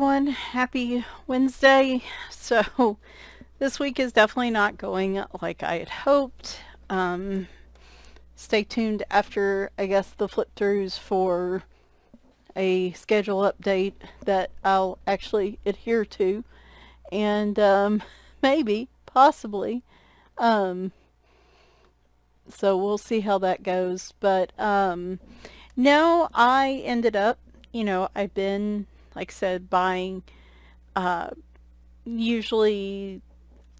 everyone. Happy Wednesday. So, this week is definitely not going like I had hoped. Um, Stay tuned after, I guess, the flip throughs for a schedule update that I'll actually adhere to. And maybe, possibly. Um, so, we'll see how that goes. But no, I ended up, I've been, like I said, buying uh, usually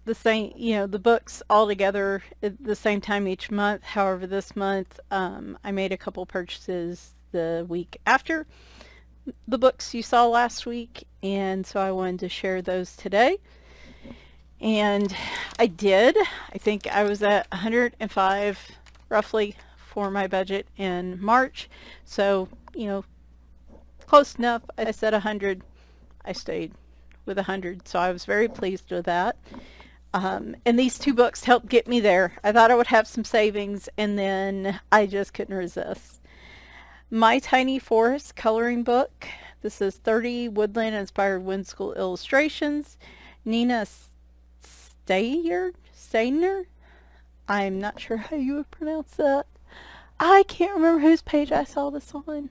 the same, the books all together at the same time each month. However, this month I made a couple purchases the week after the books you saw last week, and so I wanted to share those today. And I did. I think I was at 105 roughly for my budget in March. So, close enough. I said 100. I stayed with 100, so I was very pleased with that. And these two books helped get me there. I thought I would have some savings, and then I just couldn't resist. My Tiny Forest coloring book. This is 30 woodland-inspired whimsical illustrations. Nina Stajner? I'm not sure how you would pronounce that. I can't remember whose page I saw this on.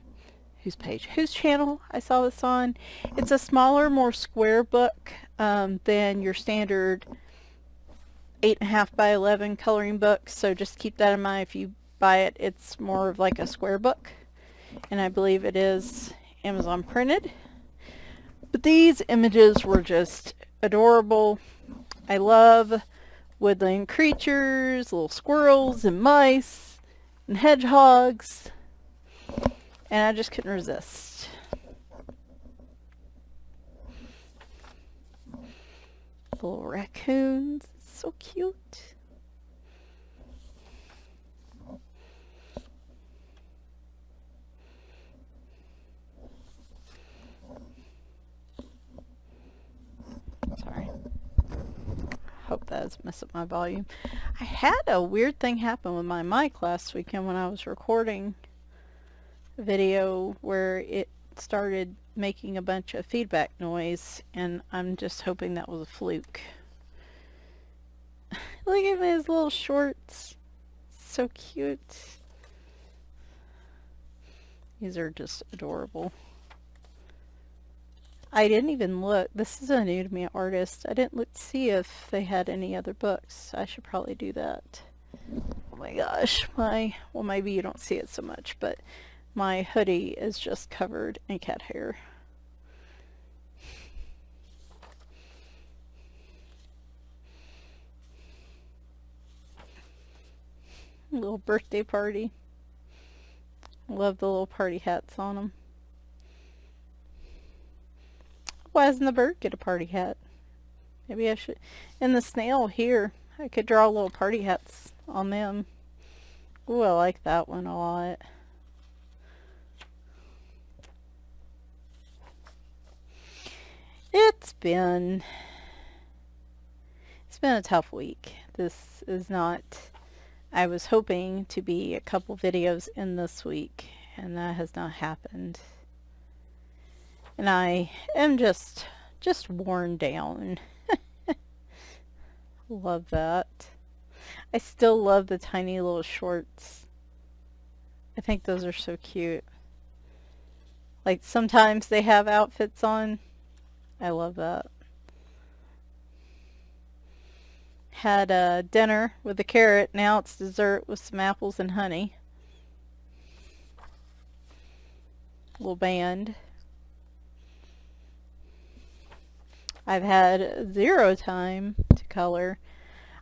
Whose channel I saw this on. It's a smaller, more square book than your standard 8.5 by 11 coloring book, so just keep that in mind if you buy it. It's more of like a square book, and I believe it is Amazon printed. But these images were just adorable. I love woodland creatures, little squirrels and mice and hedgehogs, and I just couldn't resist. Little raccoons. So cute. Sorry. Hope that doesn't mess up my volume. I had a weird thing happen with my mic last weekend when I was recording a video where it started making a bunch of feedback noise, and I'm just hoping that was a fluke. Look at his little shorts. So cute. These are just adorable. I didn't even look. This is a new to me artist. I didn't look to see if they had any other books. I should probably do that. Oh my gosh. Well, maybe you don't see it so much, but my hoodie is just covered in cat hair. Little birthday party. Love the little party hats on them. Why doesn't the bird get a party hat? Maybe I should. And the snail here, I could draw little party hats on them. Ooh, I like that one a lot. It's been a tough week. This is not. I was hoping to be a couple videos in this week, and that has not happened. And I am just worn down. Love that. I still love the tiny little shorts. I think those are so cute. Like sometimes they have outfits on. I love that. Had a dinner with a carrot. Now it's dessert with some apples and honey. Little band. I've had 0 time to color.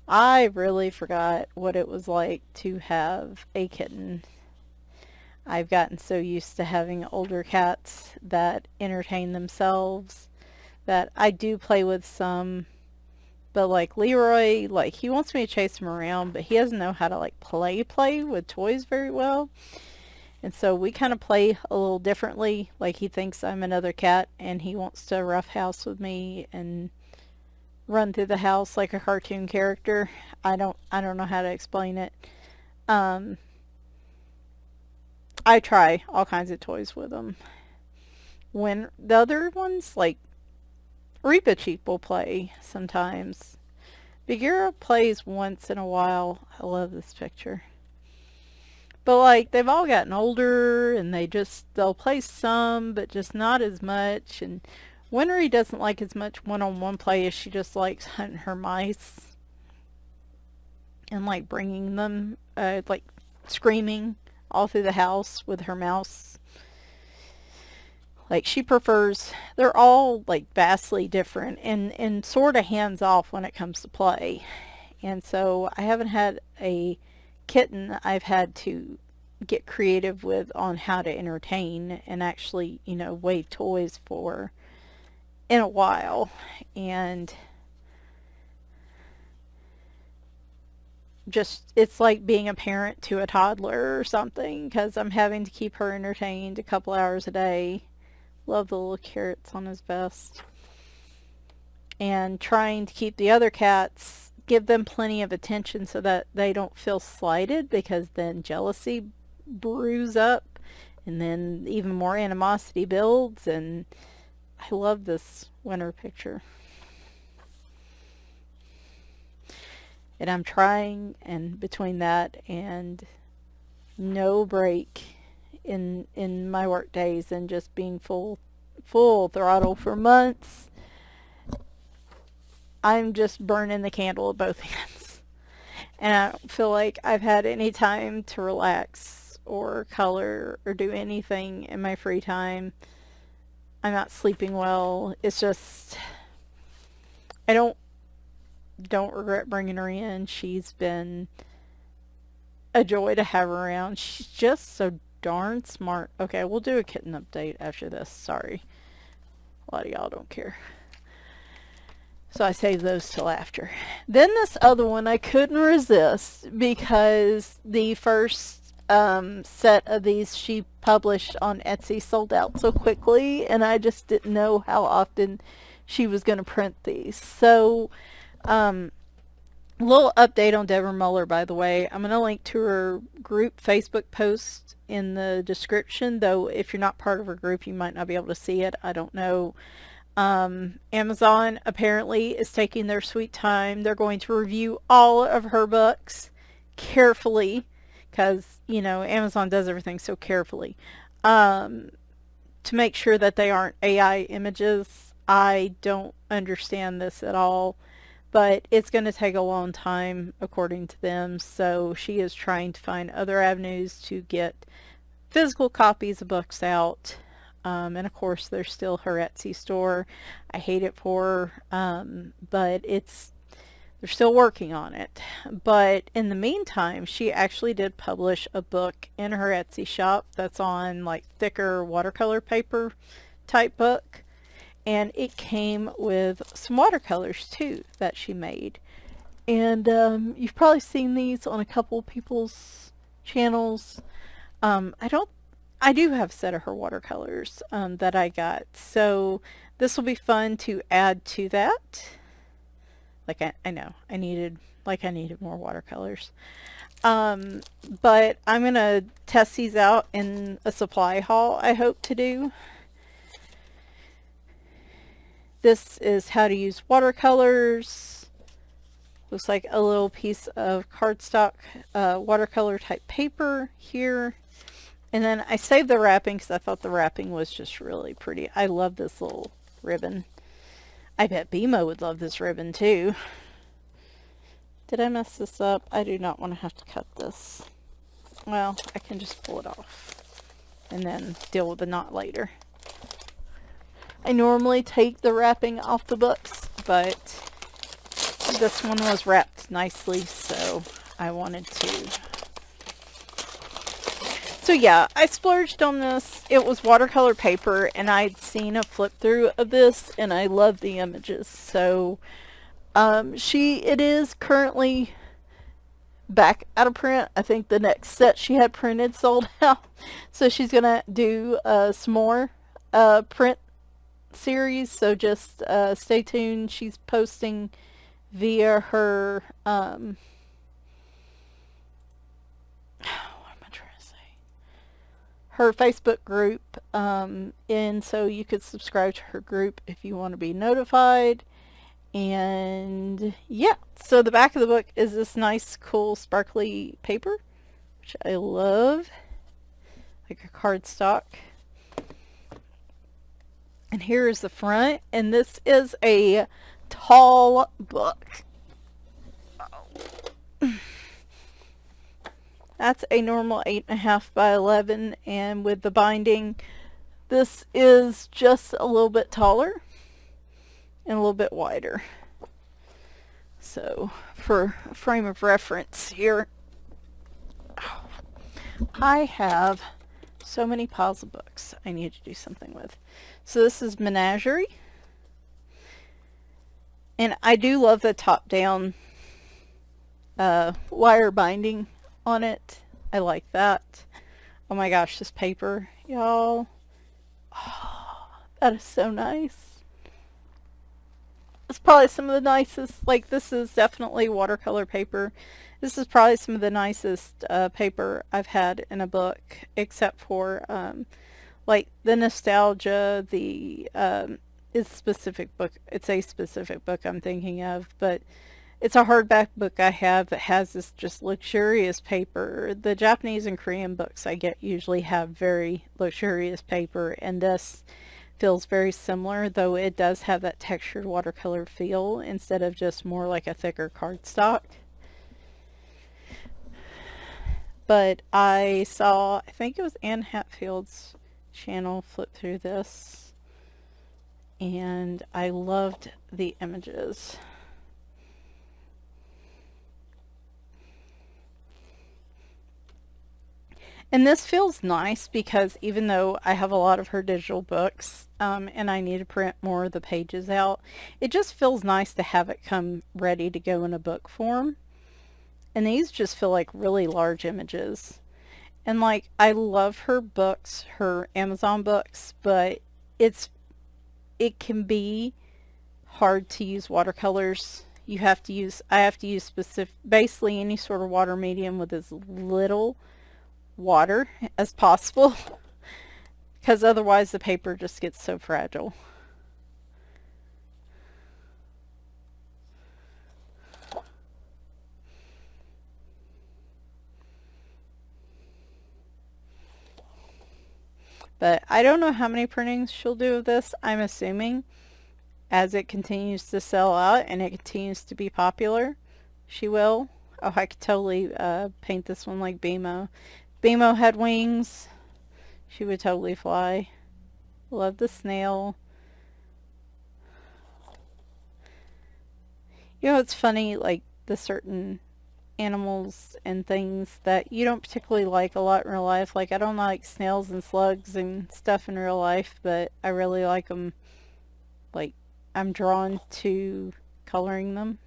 I really forgot what it was like to have a kitten. I've gotten so used to having older cats that entertain themselves that I do play with some. But like Leroy, like he wants me to chase him around, but he doesn't know how to like play with toys very well. And so we kind of play a little differently. Like he thinks I'm another cat and he wants to roughhouse with me and run through the house like a cartoon character. I don't know how to explain it. I try all kinds of toys with him. When the other ones, like Reba Cheap will play sometimes. Bagheera plays once in a while. I love this picture. But like they've all gotten older and they'll play some but just not as much, and Winry doesn't like as much one-on-one play as she just likes hunting her mice and like bringing them like screaming all through the house with her mouse. Like she prefers, they're all like vastly different and sort of hands off when it comes to play. And so I haven't had a kitten I've had to get creative with on how to entertain and actually, wave toys for in a while. And just, it's like being a parent to a toddler or something because I'm having to keep her entertained a couple hours a day. Love the little carrots on his vest. And trying to keep the other cats, give them plenty of attention so that they don't feel slighted, because then jealousy brews up and then even more animosity builds. And I love this winter picture. And I'm trying, and between that and no break in my work days and just being full throttle for months, I'm just burning the candle at both ends. And I don't feel like I've had any time to relax or color or do anything in my free time. I'm not sleeping well. It's just, I don't regret bringing her in. She's been a joy to have her around. She's just so darn smart. Okay, we'll do a kitten update after this. Sorry. A lot of y'all don't care. So I saved those till after. Then this other one I couldn't resist because the first set of these she published on Etsy sold out so quickly, and I just didn't know how often she was going to print these. So little update on Deborah Muller, by the way. I'm going to link to her group Facebook post in the description, though if you're not part of her group you might not be able to see it. I don't know. Amazon apparently is taking their sweet time. They're going to review all of her books carefully because, Amazon does everything so carefully, to make sure that they aren't AI images. I don't understand this at all, but it's going to take a long time according to them. So she is trying to find other avenues to get physical copies of books out. And of course there's still her Etsy store. I hate it for her, but they're still working on it. But in the meantime, she actually did publish a book in her Etsy shop that's on like thicker watercolor paper type book, and it came with some watercolors too that she made. And you've probably seen these on a couple people's channels. I do have a set of her watercolors that I got, so this will be fun to add to that. Like I know I needed more watercolors, but I'm gonna test these out in a supply haul I hope to do. This is how to use watercolors. Looks like a little piece of cardstock watercolor type paper here. And then I saved the wrapping because I thought the wrapping was just really pretty. I love this little ribbon. I bet Beemo would love this ribbon too. Did I mess this up? I do not want to have to cut this. Well, I can just pull it off and then deal with the knot later. I normally take the wrapping off the books, but this one was wrapped nicely, so I wanted to. So yeah, I splurged on this. It was watercolor paper, and I'd seen a flip through of this, and I love the images. So it is currently back out of print. I think the next set she had printed sold out, so she's gonna do some more print series. So just stay tuned. She's posting via her what am I trying to say? her Facebook group, and so you could subscribe to her group if you want to be notified. And yeah, so the back of the book is this nice, cool, sparkly paper, which I love, like a cardstock. And here is the front, and this is a tall book. That's a normal 8.5 by 11, and with the binding, this is just a little bit taller and a little bit wider. So, for a frame of reference here, I have so many piles of books I need to do something with. So this is Menagerie. And I do love the top-down wire binding on it. I like that. Oh my gosh, this paper, y'all. Oh, that is so nice. It's probably some of the nicest, like this is definitely watercolor paper. This is probably some of the nicest paper I've had in a book, except for like the nostalgia, the it's specific book. It's a specific book I'm thinking of, but it's a hardback book I have that has this just luxurious paper. The Japanese and Korean books I get usually have very luxurious paper, and this feels very similar, though it does have that textured watercolor feel instead of just more like a thicker cardstock. But I saw, I think it was Anne Hatfield's channel, flip through this, and I loved the images. And this feels nice because even though I have a lot of her digital books, and I need to print more of the pages out, it just feels nice to have it come ready to go in a book form. And these just feel like really large images. And like, I love her books, her Amazon books, but it can be hard to use watercolors. I have to use basically any sort of water medium with as little water as possible, because otherwise the paper just gets so fragile. But I don't know how many printings she'll do of this. I'm assuming as it continues to sell out and it continues to be popular, she will. Oh, I could totally paint this one like Beemo. Beemo had wings. She would totally fly. Love the snail. You know, it's funny, like the certain animals and things that you don't particularly like a lot in real life. Like, I don't like snails and slugs and stuff in real life, but I really like them. Like, I'm drawn to coloring them.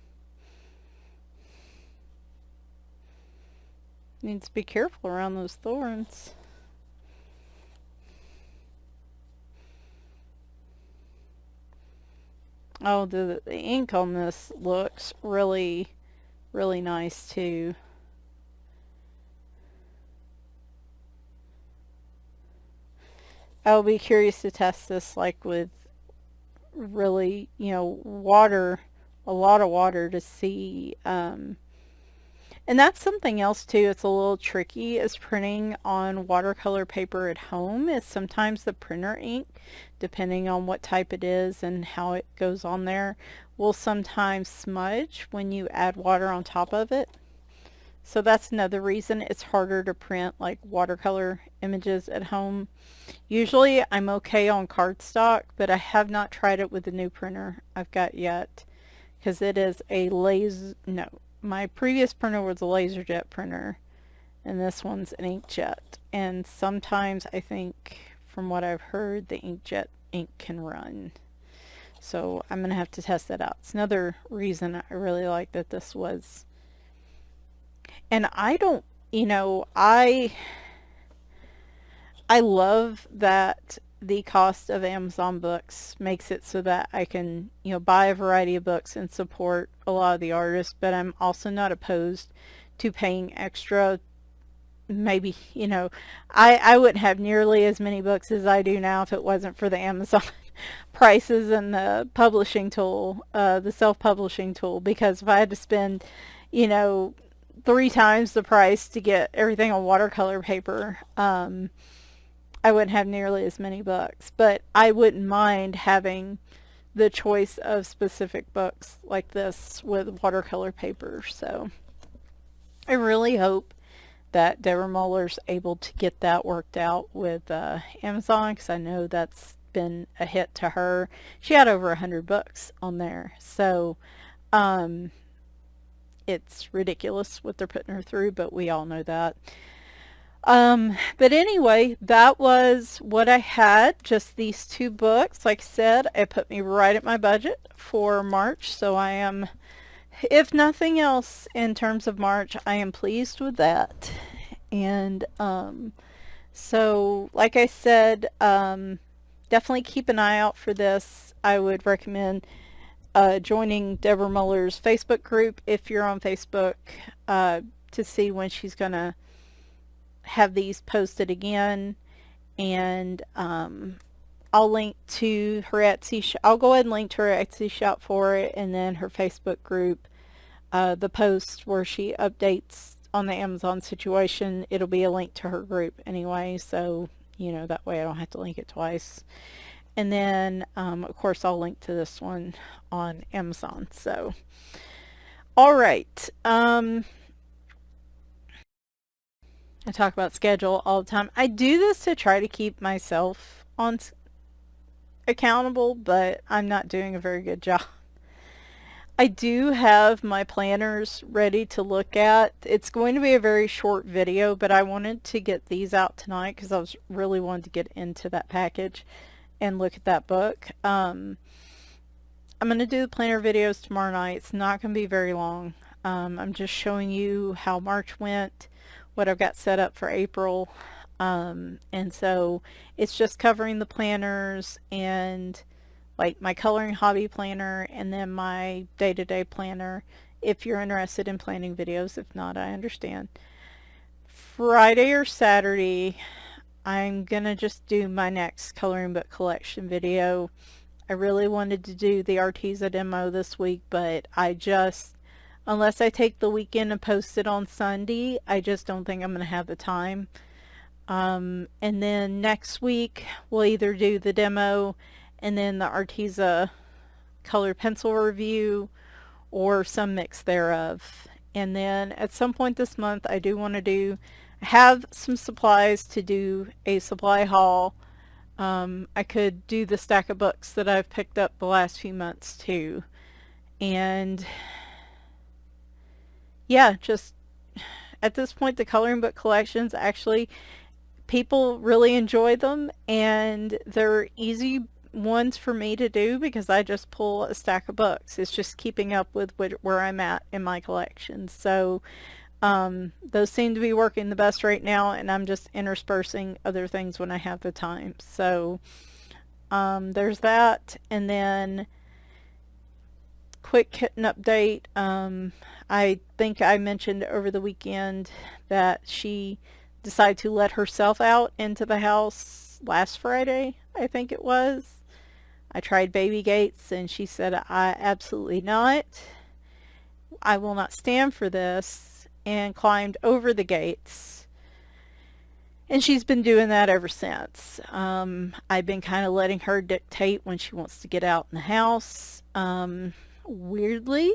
Needs to be careful around those thorns. Oh, the ink on this looks really, really nice too. I'll be curious to test this like with really, water, a lot of water to see. And that's something else too. It's a little tricky is printing on watercolor paper at home is sometimes the printer ink, depending on what type it is and how it goes on there, will sometimes smudge when you add water on top of it. So that's another reason it's harder to print like watercolor images at home. Usually I'm okay on cardstock, but I have not tried it with the new printer I've got yet, because it is a no, my previous printer was a LaserJet printer, and this one's an inkjet. And sometimes I think, from what I've heard, the inkjet ink can run. So I'm going to have to test that out. It's another reason I really like that this was. And I don't, I love that the cost of Amazon books makes it so that I can, buy a variety of books and support a lot of the artists, but I'm also not opposed to paying extra maybe, I wouldn't have nearly as many books as I do now if it wasn't for the Amazon prices and the publishing tool, the self-publishing tool, because if I had to spend, you know, 3 times the price to get everything on watercolor paper, I wouldn't have nearly as many books. But I wouldn't mind having the choice of specific books like this with watercolor paper. So I really hope that Deborah Muller's able to get that worked out with Amazon, because I know that's been a hit to her. She had over 100 books on there. So um, it's ridiculous what they're putting her through, but we all know that. But anyway, that was what I had. Just these 2 books. Like I said, it put me right at my budget for March. So I am, if nothing else in terms of March, I am pleased with that. And so, like I said, definitely keep an eye out for this. I would recommend joining Deborah Muller's Facebook group if you're on Facebook, to see when she's going to have these posted again. And I'll link to her Etsy I'll go ahead and link to her Etsy shop for it, and then her Facebook group, the post where she updates on the Amazon situation, it'll be a link to her group anyway, so that way I don't have to link it twice. And then of course I'll link to this one on Amazon. So all right, I talk about schedule all the time. I do this to try to keep myself on accountable, but I'm not doing a very good job. I do have my planners ready to look at. It's going to be a very short video, but I wanted to get these out tonight because I was really wanting to get into that package and look at that book. I'm going to do the planner videos tomorrow night. It's not going to be very long. I'm just showing you how March went, what I've got set up for April. And so it's just covering the planners and like my coloring hobby planner, and then my day-to-day planner if you're interested in planning videos. If not, I understand. Friday or Saturday, I'm gonna just do my next coloring book collection video. I really wanted to do the Arteza demo this week, but unless I take the weekend and post it on Sunday, I just don't think I'm gonna have the time. And then next week we'll either do the demo and then the Arteza colored pencil review, or some mix thereof. And then at some point this month I do want to have some supplies to do a supply haul. I could do the stack of books that I've picked up the last few months too. And yeah, just at this point the coloring book collections, actually people really enjoy them, and they're easy ones for me to do because I just pull a stack of books. It's just keeping up with where I'm at in my collection. So those seem to be working the best right now, and I'm just interspersing other things when I have the time. So there's that. And then quick kitten update. I think I mentioned over the weekend that she decided to let herself out into the house last Friday, I think it was. I tried baby gates and she said, I absolutely not. I will not stand for this, and climbed over the gates. And she's been doing that ever since. I've been kind of letting her dictate when she wants to get out in the house. Weirdly,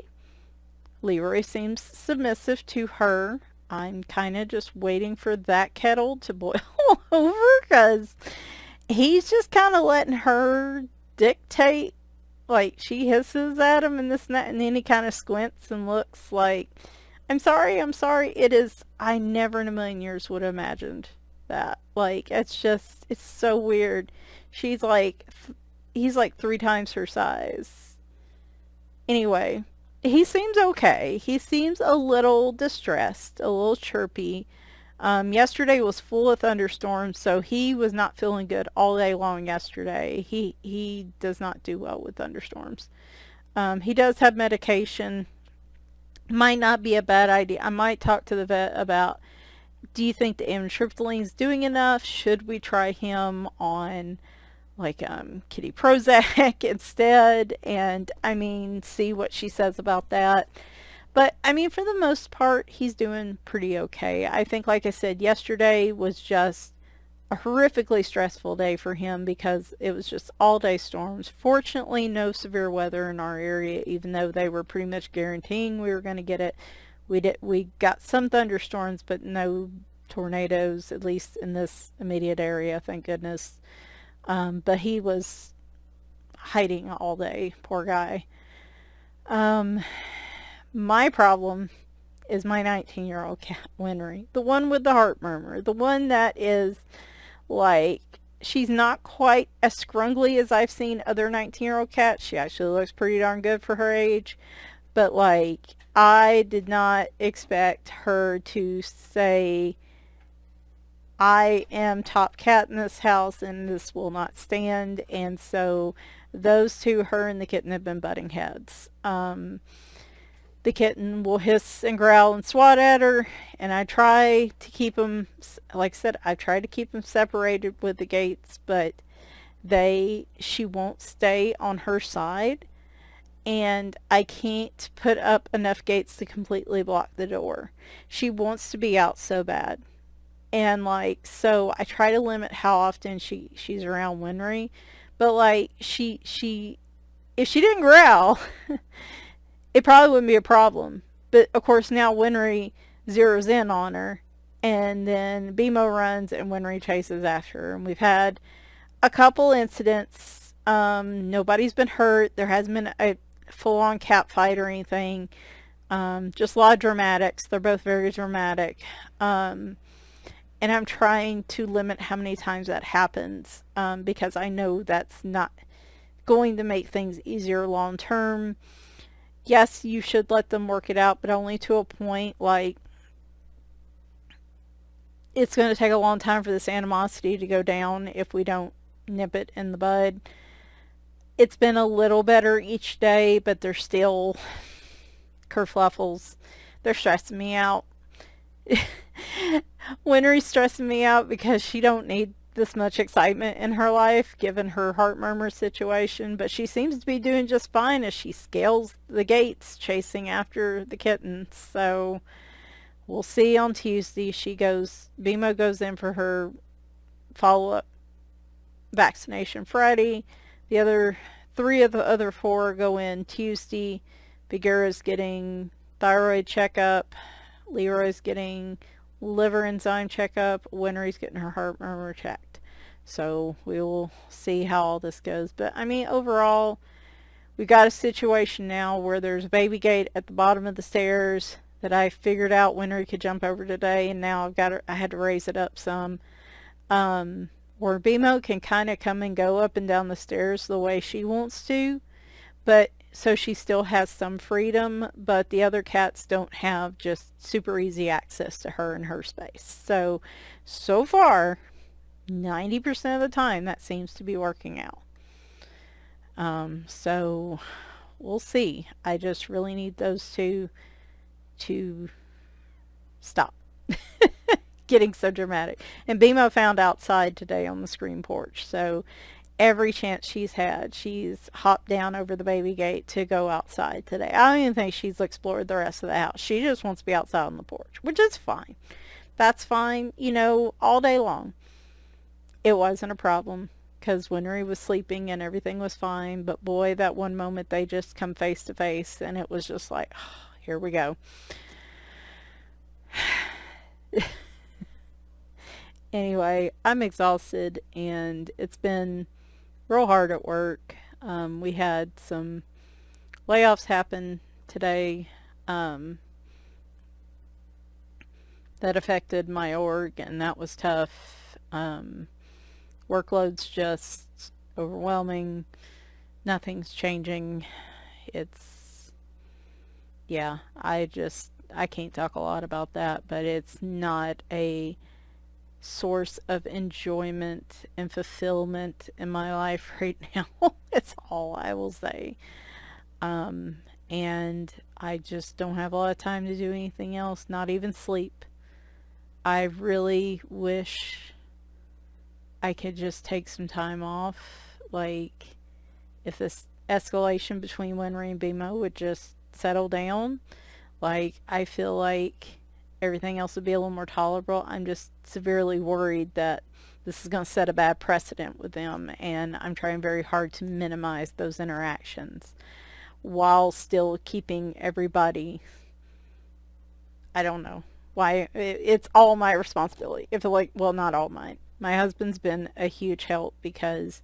Leroy seems submissive to her. I'm kind of just waiting for that kettle to boil over, because he's just kind of letting her dictate. Like, she hisses at him and this and that, and then he kind of squints and looks like, I'm sorry, I'm sorry. It is, I never in a million years would have imagined that. Like, it's so weird. He's like 3 times her size. Anyway, he seems okay. He seems a little distressed, a little chirpy. Yesterday was full of thunderstorms, so he was not feeling good all day long yesterday. He does not do well with thunderstorms. He does have medication. Might not be a bad idea. I might talk to the vet about do you think the amitriptyline's doing enough? Should we try him on like Kitty Prozac instead? And I mean, see what she says about that. But I mean, for the most part, he's doing pretty okay. I think, like I said, yesterday was just a horrifically stressful day for him because it was just all day storms. Fortunately, no severe weather in our area, even though they were pretty much guaranteeing we were going to get it. We got some thunderstorms, but no tornadoes, at least in this immediate area, thank goodness. But he was hiding all day, poor guy. Um, my problem is my 19-year-old cat, Winry, the one with the heart murmur, the one that is like, she's not quite as scrungly as I've seen other 19-year-old cats. She actually looks pretty darn good for her age. But like, I did not expect her to say, I am top cat in this house and this will not stand. And so those two, her and the kitten, have been butting heads. The kitten will hiss and growl and swat at her, and I try to keep them, like I said, I try to keep them separated with the gates, but she won't stay on her side, and I can't put up enough gates to completely block the door. She wants to be out so bad. And like, so I try to limit how often she's around Winry, but like, if she didn't growl, it probably wouldn't be a problem. But of course now Winry zeroes in on her, and then Beemo runs and Winry chases after her. And we've had a couple incidents. Nobody's been hurt. There hasn't been a full-on cat fight or anything. Just a lot of dramatics. They're both very dramatic. And I'm trying to limit how many times that happens, because I know that's not going to make things easier long term. Yes, you should let them work it out, but only to a point. Like, it's going to take a long time for this animosity to go down if we don't nip it in the bud. It's been a little better each day, but they're still kerfluffles. They're stressing me out. Winry's stressing me out because she don't need this much excitement in her life given her heart murmur situation, but she seems to be doing just fine as she scales the gates chasing after the kitten. So we'll see on Tuesday. Beemo goes in for her follow-up vaccination Friday. The other 3 of the other 4 go in Tuesday. Bagheera's getting thyroid checkup. Leroy's getting liver enzyme checkup. Winry's getting her heart murmur checked. So we will see how all this goes. But I mean, overall, we got a situation now where there's a baby gate at the bottom of the stairs that I figured out Winry could jump over today, and now I had to raise it up some. Where Beemo can kind of come and go up and down the stairs the way she wants to, but so she still has some freedom, but the other cats don't have just super easy access to her and her space. So far, 90% of the time that seems to be working out. So we'll see. I just really need those two to stop getting so dramatic. And Beemo found outside today on the screen porch, so every chance she's had, she's hopped down over the baby gate to go outside today. I don't even think she's explored the rest of the house. She just wants to be outside on the porch, which is fine. That's fine, all day long. It wasn't a problem because Winry was sleeping and everything was fine. But boy, that one moment they just come face to face, and it was just like, oh, here we go. Anyway, I'm exhausted, and it's been real hard at work. We had some layoffs happen today that affected my org, and that was tough. Workload's just overwhelming. Nothing's changing. Yeah, I can't talk a lot about that, but it's not a source of enjoyment and fulfillment in my life right now. It's all I will say. And I just don't have a lot of time to do anything else, not even sleep. I really wish I could just take some time off. Like, if this escalation between Winry and Beemo would just settle down, like, I feel like everything else would be a little more tolerable. I'm just severely worried that this is going to set a bad precedent with them, and I'm trying very hard to minimize those interactions while still keeping everybody, I don't know why, it's all my responsibility. If like, well, not all mine. My husband's been a huge help because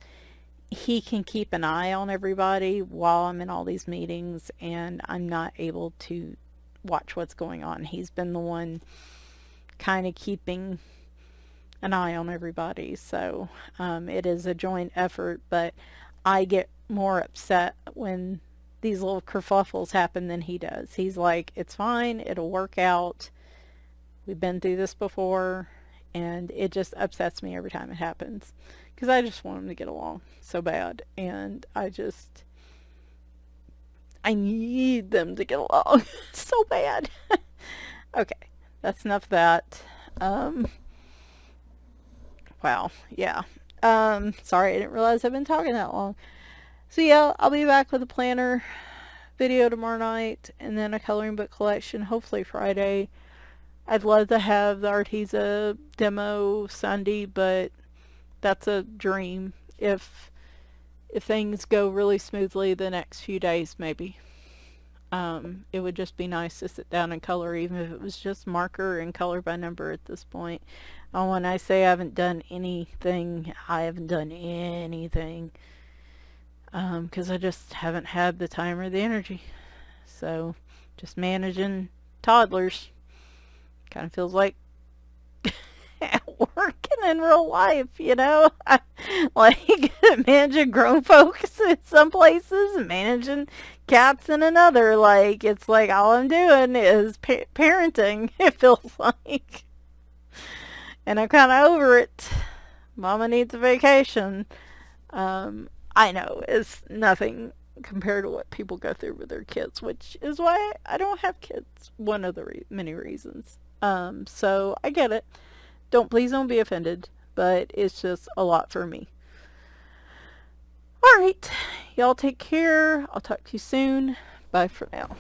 he can keep an eye on everybody while I'm in all these meetings and I'm not able to watch what's going on. He's been the one kind of keeping an eye on everybody. So it is a joint effort, but I get more upset when these little kerfuffles happen than he does. He's like, it's fine, it'll work out. We've been through this before, and it just upsets me every time it happens because I just want them to get along so bad, and I need them to get along so bad. Okay, that's enough of that. Wow, yeah. Sorry, I didn't realize I've been talking that long. So yeah, I'll be back with a planner video tomorrow night, and then a coloring book collection hopefully Friday. I'd love to have the Arteza demo Sunday, but that's a dream. If things go really smoothly the next few days, maybe. It would just be nice to sit down and color, even if it was just marker and color by number at this point. When I say I haven't done anything, I haven't done anything. Because I just haven't had the time or the energy. So, just managing toddlers. Kind of feels like at work and in real life, you know? Like, managing grown folks in some places and managing cats in another. Like, it's like all I'm doing is parenting, it feels like. And I'm kind of over it. Mama needs a vacation. I know it's nothing compared to what people go through with their kids, which is why I don't have kids. One of the many reasons. So I get it. Please don't be offended, but it's just a lot for me. Alright, y'all take care. I'll talk to you soon. Bye for now.